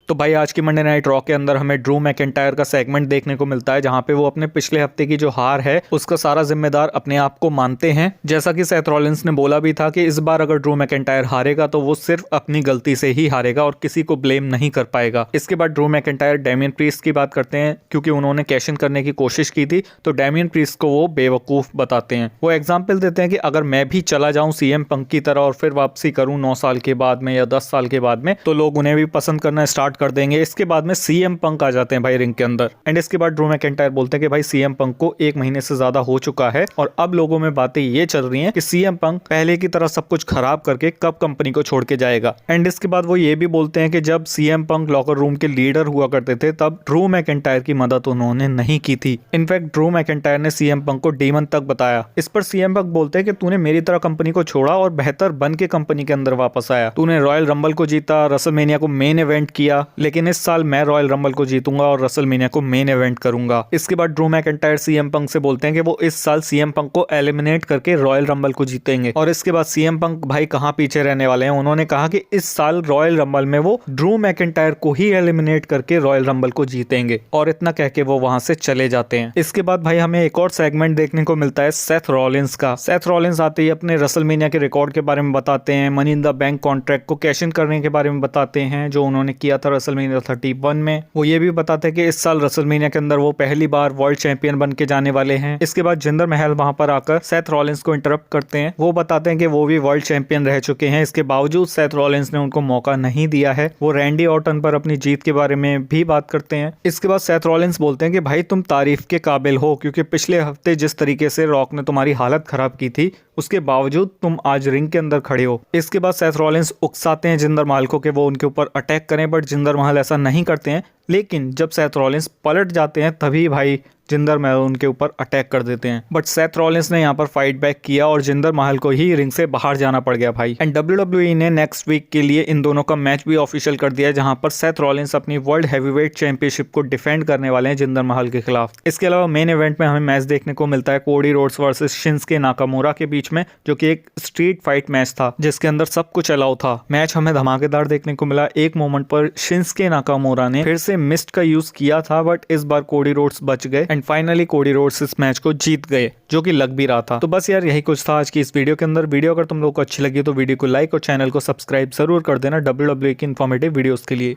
तो भाई आज की मंडे नाइट रॉ के अंदर हमें ड्रू मैकिंटायर का सेगमेंट देखने को मिलता है जहां पे वो अपने पिछले हफ्ते की जो हार है उसका सारा जिम्मेदार अपने आप को मानते हैं। जैसा कि सेथ रॉलिंस ने बोला भी था कि इस बार अगर ड्रू मैकिंटायर हारेगा तो वो सिर्फ अपनी गलती से ही हारेगा और किसी को ब्लेम नहीं कर पाएगा। इसके बाद ड्रू मैकिंटायर डेमियन प्रीस्ट की बात करते हैं क्योंकि उन्होंने कैश इन करने की कोशिश की थी, तो डेमियन प्रीस्ट को वो बेवकूफ बताते हैं। वो एग्जाम्पल देते हैं कि अगर मैं भी चला जाऊं सीएम पंक की तरह और फिर वापसी करूं 9 साल के बाद में या 10 साल के बाद में, तो लोग उन्हें भी पसंद करना स्टार्ट कर देंगे। इसके बाद में सीएम पंक आ जाते हैं भाई रिंग के अंदर। एंड इसके बाद ड्रू मैकिंटायर बोलते हैं कि भाई सीएम पंक को 1 महीने से ज्यादा हो चुका है और अब लोगों में बातें ये चल रही हैं कि सीएम पंक पहले की तरह सब कुछ खराब करके कब कंपनी को छोड़ के जाएगा। एंड इसके बाद वो ये भी बोलते हैं कि जब सीएम पंक लॉकर रूम के लीडर हुआ करते थे तब ड्रू मैकिंटायर की मदद उन्होंने नहीं की थी। इनफैक्ट ड्रू मैकिंटायर ने सीएम पंक को डीमन तक बताया। इस पर सीएम पंक बोलते हैं कि तूने मेरी तरह कंपनी को छोड़ा और बेहतर बन के कंपनी के अंदर वापस आया। तूने रॉयल रंबल को जीता, रसलमेनिया को मेन इवेंट किया, लेकिन इस साल मैं रॉयल रंबल को जीतूंगा और रसलमेनिया को मेन इवेंट करूंगा। इसके बाद ड्रू मैकिंटायर सीएम पंक से बोलते हैं कि वो इस साल सीएम पंक को एलिमिनेट करके रॉयल रंबल को जीतेंगे। और इसके बाद सीएम पंक भाई कहां पीछे रहने वाले हैं, उन्होंने कहा कि इस साल रॉयल रंबल में वो ड्रू मैकिंटायर को ही एलिमिनेट करके रॉयल रंबल को जीतेंगे। और इतना कह के वो वहां से चले जाते हैं। इसके बाद भाई हमें एक और सेगमेंट देखने को मिलता है सेथ रॉलिंस का। सेथ रॉलिंस आते ही अपने रसलमेनिया के रिकॉर्ड के बारे में बताते हैं, money in the bank contract को कैश इन करने के बारे में बताते हैं जो उन्होंने किया था रसलमेनिया 31 में। वो ये भी बताते हैं कि इस साल रसलमेनिया के अंदर वो पहली बार वर्ल्ड चैंपियन बन के जाने वाले हैं। इसके बाद जिंदर महल वहां पर आकर सेथ रॉलिंस को इंटरप्ट करते हैं। वो बताते हैं कि वो भी वर्ल्ड चैंपियन रह चुके हैं, इसके बावजूद सेथ रॉलिंस ने उनको मौका नहीं दिया है। वो रैंडी ऑर्टन पर अपनी जीत के बारे में भी बात करते हैं। इसके बाद सेथ रॉलिंस बोलते हैं कि भाई तुम तारीफ के काबिल हो क्योंकि पिछले हफ्ते जिस तरीके से रॉक ने तुम्हारी हालत खराब की थी उसके बावजूद तुम आज रिंग के अंदर खड़े हो। इसके बाद सेथ रॉलिंस उकसाते हैं जिंदर महल को कि वो उनके ऊपर अटैक करें, बट जिंदर महल ऐसा नहीं करते हैं। लेकिन जब सेथ रॉलिंस पलट जाते हैं तभी भाई जिंदर महल उनके ऊपर अटैक कर देते हैं। बट सेथ रॉलिंस ने यहाँ पर फाइट बैक किया और जिंदर महल को ही रिंग से बाहर जाना पड़ गया भाई। एंड WWE ने नेक्स्ट वीक के लिए इन दोनों का मैच भी ऑफिशियल कर दिया है जहां पर सेथ रॉलिंस अपनी वर्ल्ड हैवीवेट चैंपियनशिप को डिफेंड करने वाले हैं जिंदर महल के खिलाफ। इसके अलावा मेन इवेंट में हमें मैच देखने को मिलता है कोडी रोड्स वर्सेस शिंसके नाकामोरा के बीच में, जो कि एक स्ट्रीट फाइट मैच था जिसके अंदर सब कुछ अलाउ था। मैच हमें धमाकेदार देखने को मिला। एक मोमेंट पर शिंसके नाकामोरा ने फिर से मिस्ट का यूज किया था, बट इस बार कोडी रोड्स बच गए एंड फाइनली कोडी रोड्स इस मैच को जीत गए, जो कि लग भी रहा था। तो बस यार यही कुछ था आज की इस वीडियो के अंदर। वीडियो अगर तुम लोग को अच्छी लगी तो वीडियो को लाइक और चैनल को सब्सक्राइब जरूर कर देना WWE की इन्फॉर्मेटिव वीडियोस के लिए।